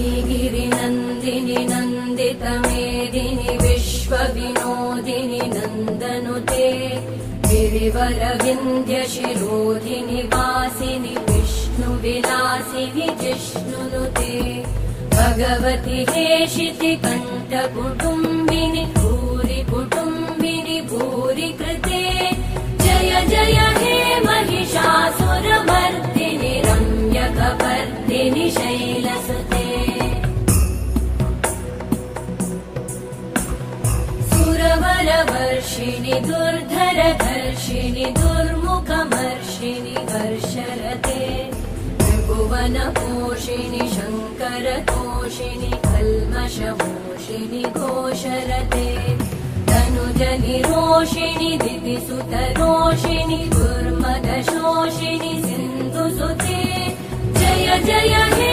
श्रीगिरिनन्दिनि नन्दितमेदिनि विश्वविनोदिनि नन्दनुते गिरिवरविन्ध्यशिरोधिनि वासिनि विष्णुविलासिनि जिष्णुनुते भगवति हेशिति कण्ठकुटुम्बिनि भूरि कुटुम्बिनि भूरि कृते जय जय हे महिषासुरमर्दिनि रम्यकपर्दिनि शैलसुते सुरवरवर्षिणि दुर्धरधर्षिणि दुर्मुखमर्षिणि हर्षरते त्रिभुवनपोषिणि शङ्करतोषिणि कल्मषमोषिणि घोषरते तनुजनिरोषिणि दितिसुतरोषिणि दुर्मदशोषिणि सिन्धुसुते जय जय हे